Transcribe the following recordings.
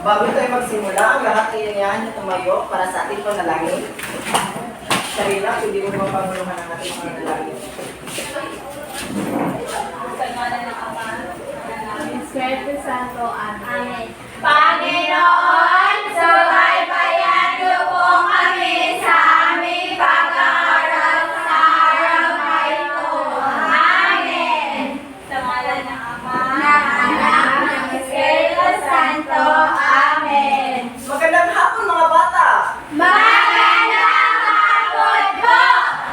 Bago tayo magsimula, ang lahat ay inayahan na tumayo para sa ating panalangin. Sarila, hindi mo mapaguluhan ang ating panalangin. Sa ngalan ng Ama, ng Espiritu Santo. Amen. Panginoon, subaybayan niyo po kami sa aming pag-aaral sa araw na ito. Amen. Sa ngalan ng Ama, Ng Anak, ng Espiritu Santo. Amen. Magandang hapon mga bata! Magandang hapon po,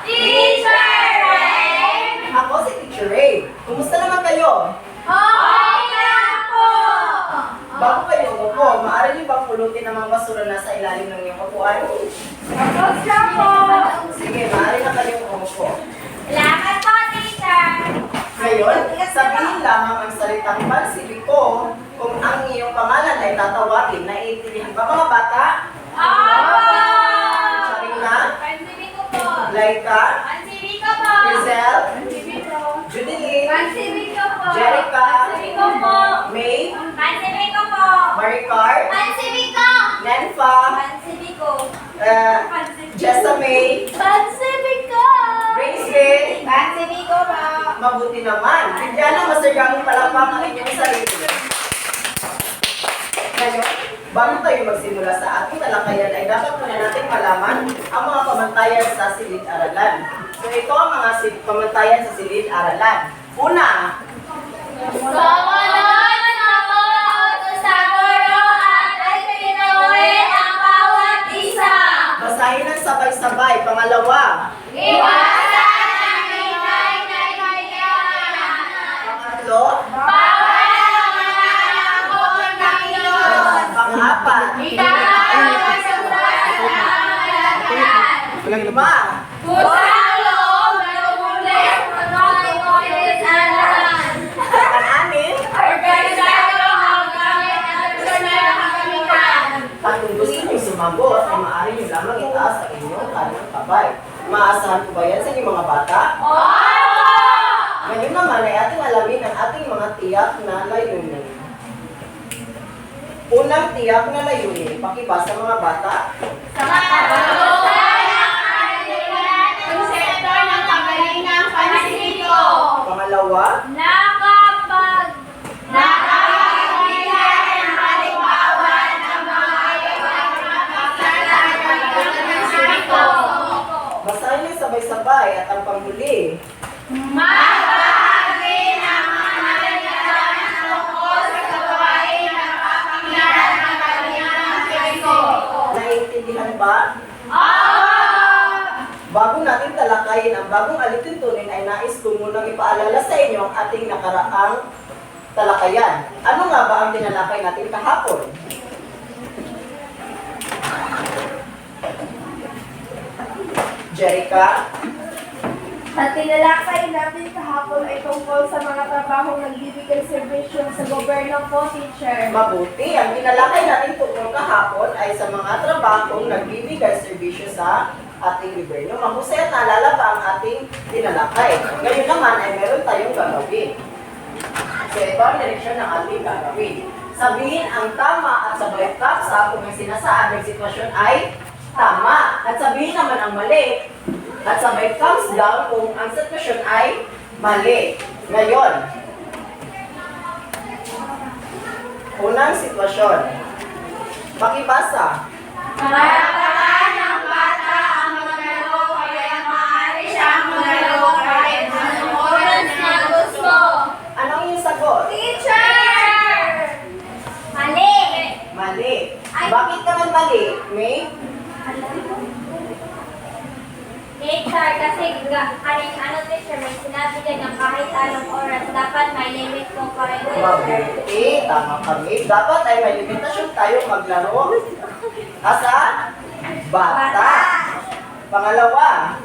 Teacher Ray! Ako si Teacher Ray. Kumusta naman kayo? Okay lang po! Bago kayo umupo, maaari niyo bang pulutin ang mga basura na sa ilalim ng iyong upuan? Tapos na po! Sige, maaari na kayong umupo. Salamat po, Teacher! Ngayon, sabihin lamang ang salitang pansibiko kung ang iyong pangalan ay tatawagin. Naiintindihan ba mga bata? Opo! Charina, pansinig ko po. Laika, Pansibig ko po! Giselle, Pansinig ko. Judeline, Pansibig ko po! Jerica, Pansibig ko po! May, Pansibig ko po! Maricar, Pansibig ko! Nenfa, Pansibig ko! Jessa May, Pansibig ko! Grace Bay. Pansibig ko po! Mabuti naman. Bigyan ng masagang palapang ang inyong sarili. Ngayon, bago tayo magsimula sa ating talakayan ay dapat muna natin malaman ang mga pamantayan sa silid-aralan. So ito ang mga pamantayan sa silid-aralan. Una, Sumunod sa utos sa guro at ay pinuwi ang bawat isa. basahin ng sabay-sabay. Pangalawa, Iwasan ang ingay na kailangan. pangatlo, Bawal ang mga angkol ng Diyos. pang-apat, Ikalawang sa pangalagaan. lima, Pusang loob na lumulit ng ilisanan. pang-anim, Organisado ang gamit at personal na kagamitan. at kung gusto nyo sumagot, ay maaari nyo lamang itaas ang inyong kanang kabay. Maasahan ko ba yan sa inyong mga bata? Opo! Ngayon naman ay ating alamin ang ating mga tiyak na layunin. Unang tiyak na layunin, pakibasa mga bata. Sa katuluyan ang kailangan ng sektor ng kagalingang pansiko. Pangalawa, Nakapagbigay ng halimbawa ng mga ayaw ng pansiko. basahin niyo sabay-sabay at ang panghuli. Magbahagi ng mga nalalaman tungkol sa gawain ng kapangyarihan ng kagalingang pansiko. Naiintindihan ba? Bago natin talakayin ang bagong alituntunin ay nais ko munang ipaalala sa inyo ang ating nakaraang talakayan. Ano nga ba ang tinalakay natin kahapon? Jerica, At tinalakay natin kahapon ay tungkol sa mga trabahong nagbibigay serbisyo sa gobyerno po, teacher. mabuti. Ang tinalakay natin tungkol kahapon ay sa mga trabahong nagbibigay serbisyo sa ating gobyerno. Mahusay at naalala pa ang ating tinalakay. Ngayon naman ay meron tayong gagawin. So ito ang direksyon ng ating gagawin. Sabihin ang tama at sabay kapsa kung ang sinasabing sitwasyon ay tama. At sabihin naman ang mali at sabay thumbs down kung ang sitwasyon ay mali. Ngayon, unang sitwasyon. Pakibasa. Karapatan ng bata ang maglaro kaya maaari siyang maglaro kahit anong oras na gusto. Anong yung sagot? Teacher! Mali! Mali. Bakit naman mali? May? Teacher, kasi ano teacher, may sinabi din na kahit anong oras, dapat may limit po pa rin. Mabuti. Tama kami. Dapat ay may limitasyon tayo maglaro. Asa? Bata. Pangalawa.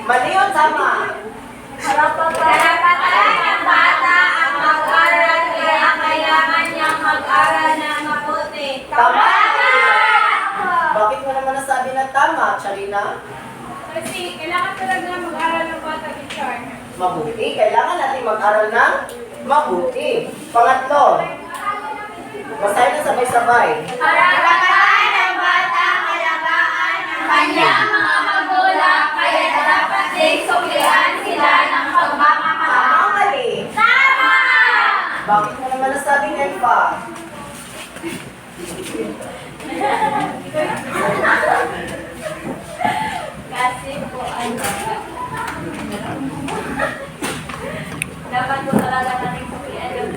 Mali o tama? Karapatan ng bata ang mag-aral kaya kailangan niyang mag-aral ng mabuti. Tama. Bakit mo naman nasabi na tama, Charina? Kasi kailangan talaga mag-aral ng bata, teacher. Mabuti. Kailangan natin mag-aral ng mabuti. Pangatlo. Basahin na sabay-sabay. Karapatan ng bata, kalagaan ng kanyang mga magulang, kaya dapat ding suklian sila ng pagmamahal. Tama, mali. Tama! Bakit mo naman nasabing Elfa? Kasi po, dapat po talaga natin suklian yung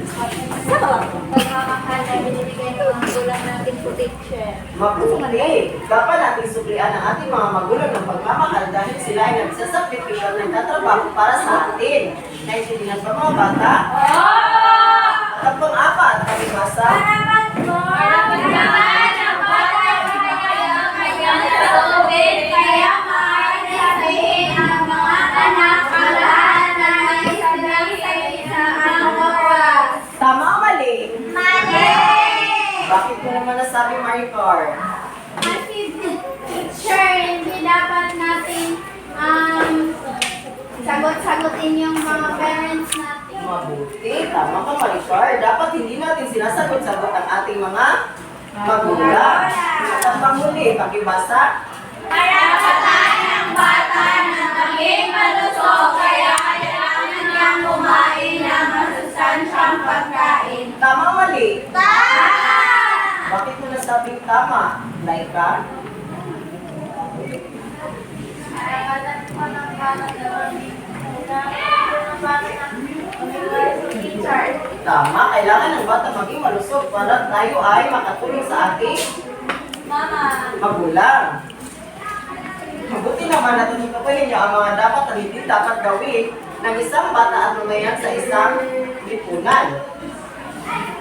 pagmamahal na binibigay ng mga magulang natin po, teacher. Mabuti. Dapat nating suklian ang ating mga magulang ng pagmamahal dahil sila ay nagsasakripisyo ng katrabaho para sa atin. Naintindihan ba mga bata? At ang pang-apat, palibasa. Karapat naman ng bata ng kanyang salubin, kaya maaari sabihin ang mga anak ang lahat na may sabi sa ang oras. Tama o mali? Mali! Bakit mo naman nasabi, Maricar? Kasi teacher, hindi dapat natin sagot-sagutin yung mga parents natin. Mabuti. Tama ka, Maricar. Dapat hindi natin sinasagot-sagot ang ating mga magulang. At ang panghuli, pakibasa. Karapatan ng bata na maging malusog, kaya kailangan niyang kumain ng masustansyang pagkain. Tama o mali? Tama! Bakit mo nasabing tama? Laika? Karapatan po ng bata na maging teacher. Tama. Kailangan ng bata maging malusog para tayo ay makatulong sa ating Mama. magulang. Mabuti naman natutunan ninyo ang mga dapat at hindi dapat gawin ng isang bata at lumayan sa isang lipunan.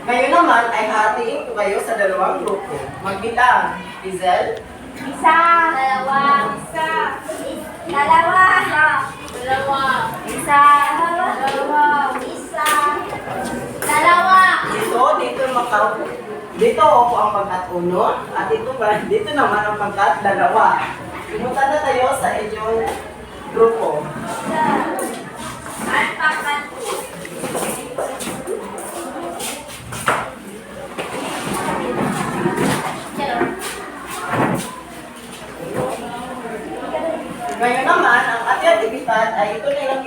Ngayon naman ay hatiin ko kayo sa dalawang grupo. Magbilang. Izel? Isa. Dalawa. Isa. Dalawa. Dalawa. Isa. Dalawa. Isa. Dalawa. Dito makaupo. Dito ako ang pangkat uno at dito naman ang pangkat dalawa. Pumunta na tayo sa inyong grupo. At pangkat. Ngayon naman, ang ating aktibidad ay ito ang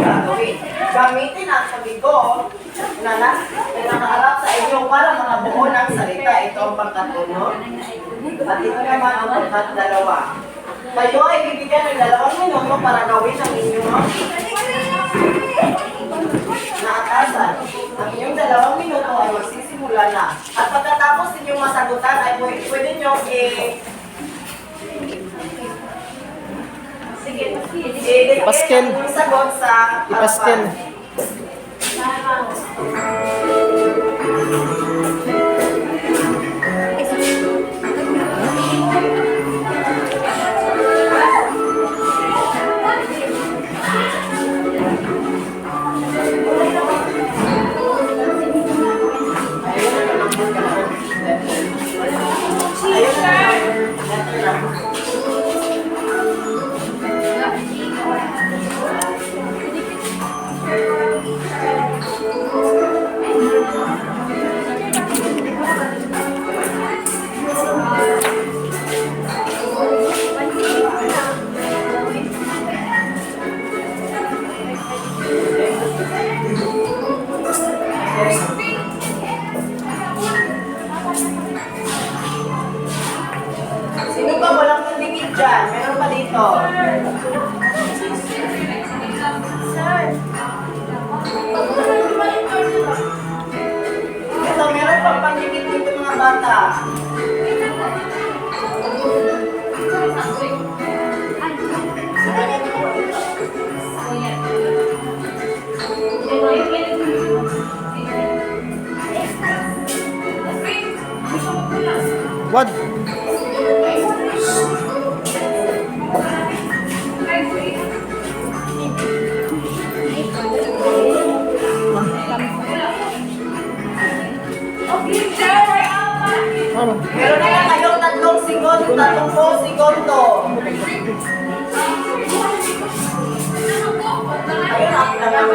gagawin. Gamitin ang sabigo na nakaharap sa inyo para mga buo ng salita. Ito ang pangkatuno. At ito naman ang pangkat dalawa. Kayo ay bibigyan ng 2 minuto para gawin ang inyong naatasan. Ang inyong 2 minuto ay magsisimula na. At pagkatapos inyong masagutan ay pwede nyo Ipaskin. Ang sagot sa Ipaskin. Sino ba walang pindikit dyan? Meron pa dito. Ito, meron pang pandikit dito mga bata. What? Ano? Meron na lang kayong 3 segundo, 30 segundo. Ayun, ako na lang.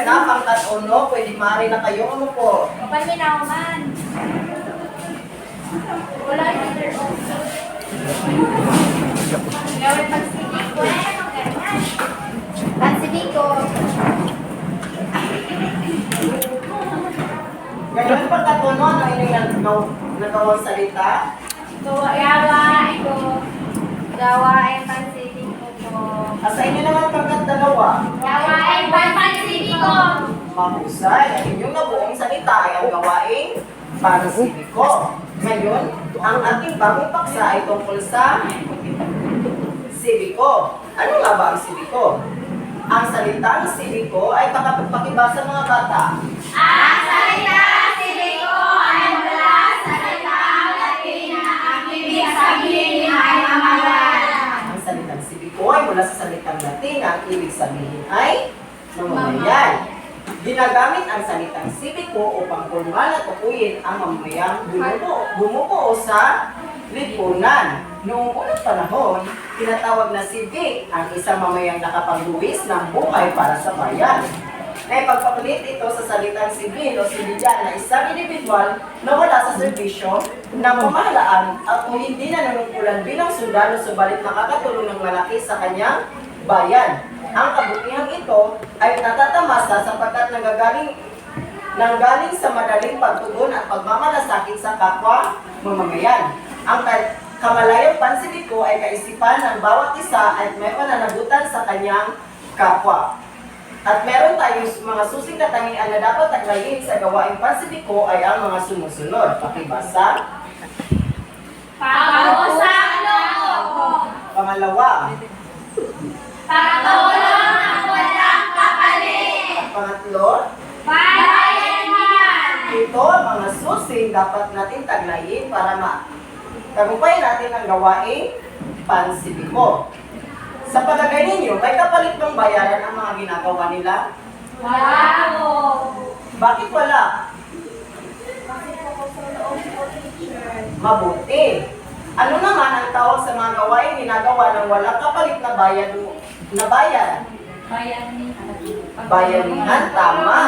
na pangkat uno, pwede maaari na kayong umupo. Paminaw man. Wala yung leader of. Gawin pagsibig ko. Pagsibig ko. Ngayon pangkat uno, ano yung nagawang salita? Gawain ko. Gawain pagsibig ko po. Sa inyo naman pangkat dalawa. Gawain pagsibig ko. Mahusay, ang inyong nabuong salita ay ang gawaing pansibiko. Ngayon, ang ating bagong paksa ay tungkol sa sibiko. Ano nga ba ang sibiko? Ang salitang sibiko ay pakipakibasa sa mga bata. Ang salita sibig ko ay mula sa salitang Latin na ang ibig sabihin ay mamayan. Ang salitang sibiko ay mula sa salitang Latin na ang ibig sabihin ay mamamayan. Ginagamit ang salitang sibiko upang formal at tukuyin ang mamamayang bumubuo sa lipunan. Noong unang panahon, tinatawag na civic ang isang mamayang nakapagbuwis ng buhay para sa bayan. May pagpapalit ito sa salitang sibil o sibilyan na isang individual na wala sa serbisyo ng pamahalaan at kung hindi na nanungkulan bilang sundalo subalit nakakatulong ng malaki sa kanyang bayan. Ang kabutihang ito ay natatamasa sapagkat nanggaling sa madaling pagtugon at pagmamalasakit sa kapwa mamamayan. Ang kamalayang pansibiko ay kaisipan ng bawat isa at may pananagutan sa kanyang kapwa. At meron tayong mga susing katangian na dapat taglayin sa gawaing pansibiko ay ang mga sumusunod. Pakibasa. Pag-usap loob. Pangalawa. Pagtulong ang walang kapalit. Pangatlo. Bayanihan. Ito ang mga susing dapat natin taglayin para tagumpay natin ang gawaing pansibiko. Sa palagay ninyo, may kapalit bang bayaran ang mga ginagawa nila? Wala po. Bakit wala? Mabuti. Ano naman ang tawag sa mga gawain ginagawa ng walang kapalit na bayan? Bayanihan, tama.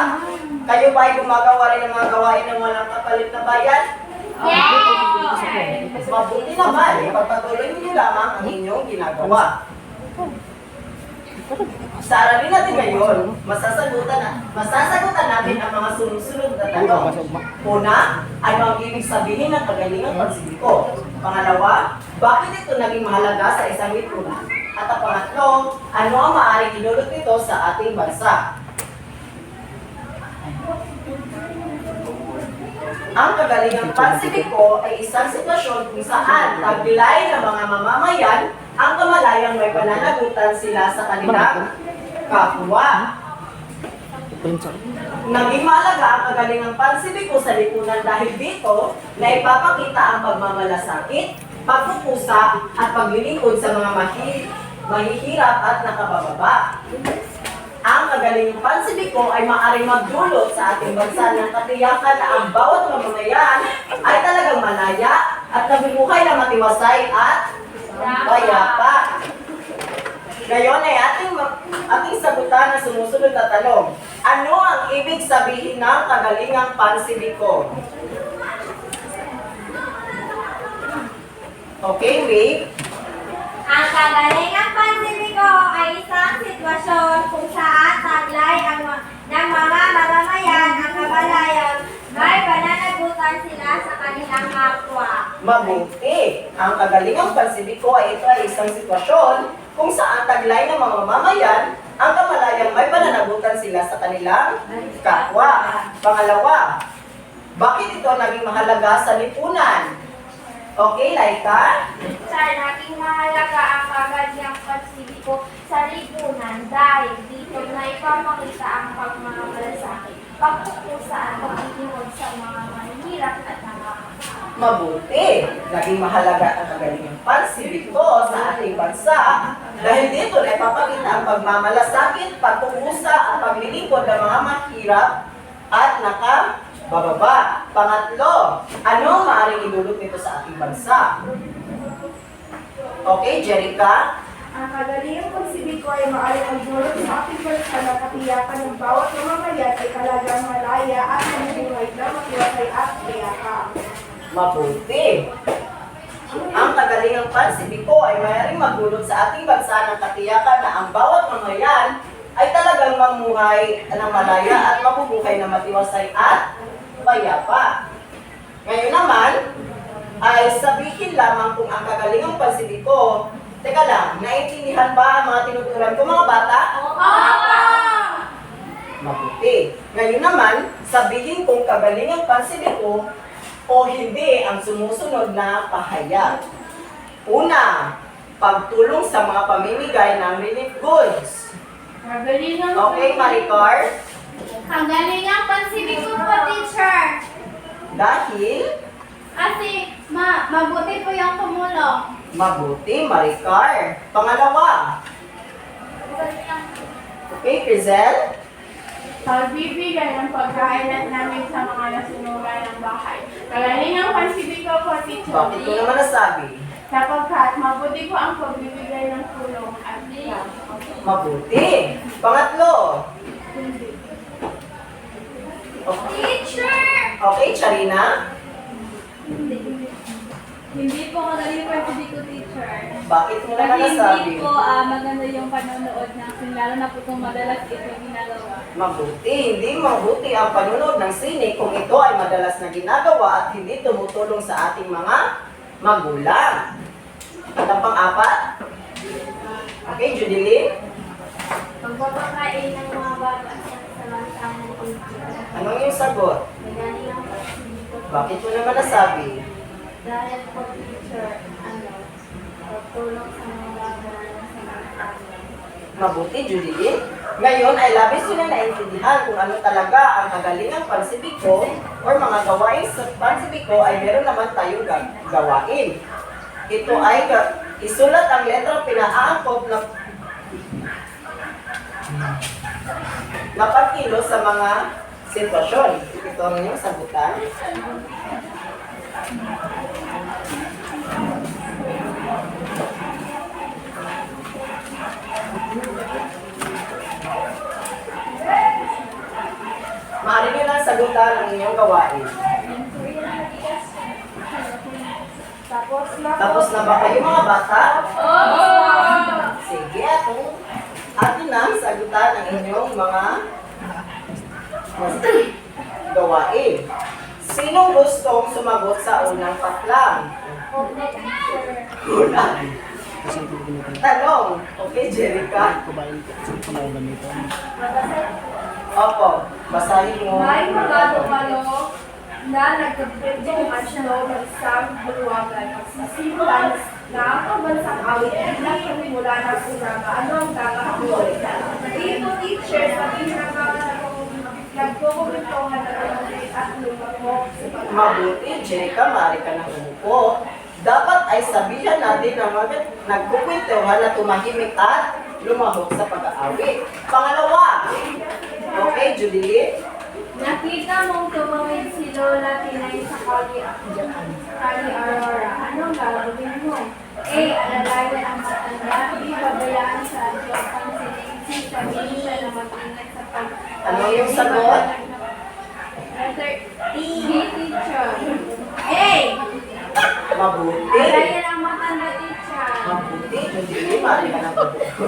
Kayo ba ay gumagawa rin ng mga gawain ng walang kapalit na bayan? Yes! Mabuti naman, ipagpatuloy niyo lamang ang inyong ginagawa. Sa aralin natin ngayon, masasagutan natin ang mga sunod-sunod na tanong. Una, ano ang ibig sabihin ng kagalingang pagsibiko? Pangalawa, bakit ito naging mahalaga sa isang lipunan? At ang pangatlo, ano ang maaaring idulot nito sa ating bansa? Ang kagalingang pansibiko ay isang sitwasyon kung saan taglay ng mga mamamayan ang kamalayang may pananagutan sila sa kanilang kapwa. Naging mahalaga ang kagalingang pansibiko sa lipunan dahil dito na ipapakita ang pagmamalasakit, pagkukusa at paglilingkod sa mga mahihirap at nakabababa. Ang kagalingang pansibiko ay maaaring magdulot sa ating bansa ng katiyakan na ang bawat mamamayan ay talagang malaya at nabubuhay na matiwasay at payapa. Ngayon ay ating sagutan ang sumusunod na tanong. Ano ang ibig sabihin ng kagalingang pansibiko? Okay, wait. Ang kagalingang pansibiko ay isang sitwasyon kung saan taglay ng mga mamamayan ang kabalayan may pananagutan sila sa kanilang kapwa. Mabuti. Ang kagalingang pansibiko ay ito ay isang sitwasyon kung saan taglay ng mga mamamayan ang kamalayang may pananagutan sila sa kanilang kapwa. Pangalawa, bakit ito naging mahalaga sa lipunan? Okay, Laika? Sir, naging mahalaga ang kagalingang pansibiko sa lipunan dahil dito na ipapakita ang pagmamalasakit, pagkukusa at paglilingkod sa mga mahihirap at nakakasama. Mabuti. Naging mahalaga ang kagalingang pansibiko sa ating bansa dahil dito na ipapakita ang pagmamalasakit, pagkukusa at paglilingkod ng mga mahirap at nakabababa. Pangatlo, ano ang maaaring idulot nito sa ating bansa? Okay, Jerica? Ang kagalingang pagsibiko ay maaaring magdulot sa ating bansa na katiyakan ng bawat mamamayan ay talagang malaya at mamubuhay na matiwasay at tiyakan. Mabuti. Ang kagalingang pansibiko ay maaaring magdulot sa ating bansa ng katiyakan na ang bawat mamayan ay talagang mamuhay ng malaya at mabubuhay na matiwasay at payapa. Ngayon naman, ay sabihin lamang kung ang kagalingang pansibiko. Teka lang, naiintindihan ba ang mga tinuturan ko mga bata? Mabuti. Ngayon naman, sabihin kung kagalingang pansibiko o hindi ang sumusunod na pahayag. Una, pagtulong sa mga pamimigay ng relief goods. Kagalingang Okay, Maricar? Kagalingang pansibiko po, teacher. Dahil Kasi mabuti po yung tumulong. mabuti, Maricar. Pangalawa, okay, Crizel? pagbibigay ng pagkain at namin sa mga nasunugan ng bahay. Kagalingang pansibiko po, teacher. Bakit ko naman nasabi? Sapagkat mabuti po ang pagbibigay ng tulong at Mabuti. Pangatlo, okay, Teacher! okay Charina? Hindi po kagaling pansibiko, teacher. Bakit mo naman Kasi nasabi? hindi po maganda yung panonood ng sine, lalo na po kung madalas ito ginagawa. Mabuti, hindi mabuti ang panunood ng sine kung ito ay madalas na ginagawa at hindi tumutulong sa ating mga magulang. At ang pang-apat? Okay, Judilyn? Pagpapakain ng mga bata sa samantalang teacher. Anong yung sagot? Kagalingang pansibiko po. Bakit mo naman nasabi? Dahil po, teacher, pagtulong sa mga bata sa mga Mabuti, Judilyn. Ngayon ay labis nyo na naintindihan kung ano talaga ang kagalingang pansibiko or mga gawain sa pansibiko ay meron naman tayong gawain. Ito ay isulat ang letrang pinaangkop na pagkilos sa mga sitwasyon. Ito ang inyong sagutan. Maaari nyo lang sagutan ang inyong gawain. Tapos na ba kayo mga bata? Sige, atin na sagutan ang inyong mga gawain. Sinong gustong sumagot sa unang patlang? Una. Tanong. Okay, Jerica? Opo, basahin mo. May mga dumalo na nagkabitong at siya ng isang bulwagan. Magsisimula na ang pambansang awit ay nagpamimula ng programa. Ano ang gagawin? Dito, teacher, sabihin na mga nagkukumintongan na kayo at lumabok sa pag- Mabuti, Jerica, maaari ka nang umupo. Dapat ay sabihan natin na nagkukwentuhan na tumahimik at lumahok sa pag-aawit. Pangalawa, okay, Julie? Nakita mong tumawid si Lola Tinay sa Kali Aurora. Anong gagawin mo? A. Alalayan ang matanda. B. Pabayaan sa asyopang silensi. Sabihin siya na mag-ingat sa pag... Ano yung sagot? Letter D. Teacher. A. Mabuti. Alalayan ang matanda, teacher. Mabuti, Julie, maaari ka nang umupo.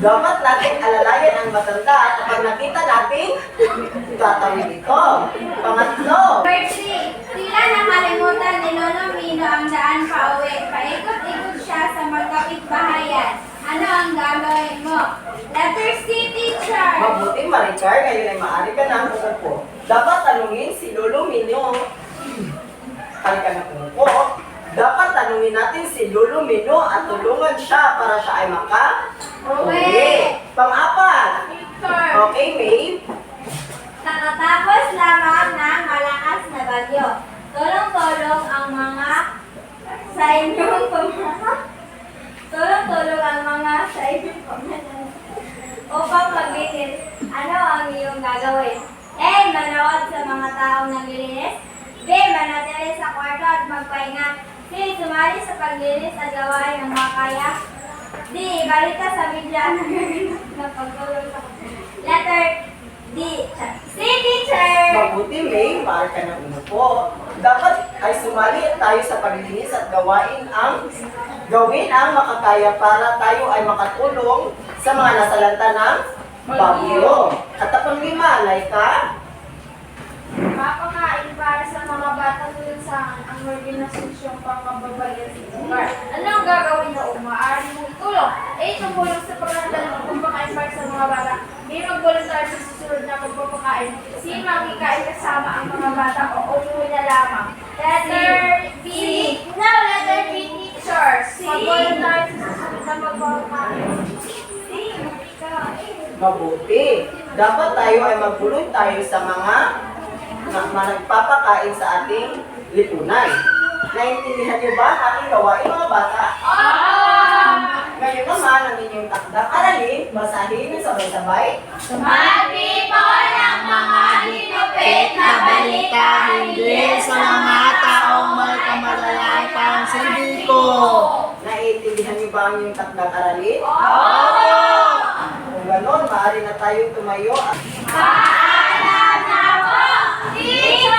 Dapat natin alalayan ang matanda at kapag nakita natin, tatawid ito. Pangatlo, Firstly, tila nakalimutan ni Lolo Mino ang daan pa uwi. Paikot-ikot siya sa magkapit-bahayan. Ano ang gagawin mo? Letter C, teacher. mabuti, Maricar, ngayon ay maaari ka nang umupo. Dapat tanungin si Lolo Mino. Maaari ka nang umupo. Dapat tanungin natin si Lolo Mino at tulungan siya para siya ay maka-uwi. Pang-apat, Teacher. okay, May? Nakatapos lamang ng malakas na bagyo. Tulong-tulong ang mga sa inyong tulong-tulong ang mga sa inyong upang maglinis. Ano ang iyong gagawin? A. Manood sa mga taong naglilinis. B. Manatili sa kwarto at magpahinga. C. Sumali sa paglinis at gawain ng makaya. D. D. Balita sa media na pagtulong sa letter D. C. Teacher. Mabuti, May, marka ng una po. Dapat ay sumali tayo sa paglilinis at gawin ang makakaya para tayo ay makatulong sa mga nasalanta ng bagyo. At ang panglima, Laika, Mapakain para sa mga bata tulad sa ang organisasyong pangkababayan sa lugar. Ano ang gagawin na maaari mong itulong? A. Tumulong sa pagkakadala ng pagpapakain para sa mga bata. B. Mag-volunteer sa susunod na pagpapakain. C. Makikain kasama ang mga bata o umuwi na lamang. Letter B. No, letter B. Teacher. C. Mag-volunteer sa susunod na pagpapakain. C. Makikain. mabuti. Dapat tayo ay magpulong tayo sa mga nagpapakain sa ating lipunan. Naintindihan niyo ba ang ating gawain, mga bata? Ngayon naman, ang inyong takdang aralin, basahin ng sabay-sabay. Magtipon ang mga hinupit na balita Hindi sa mga taong may kamalayan pang silbi ko. Naiintindihan niyo ba ang inyong takdang aralin? Kung ganon, maaari na tayong tumayo at Paalam na po, Teacher!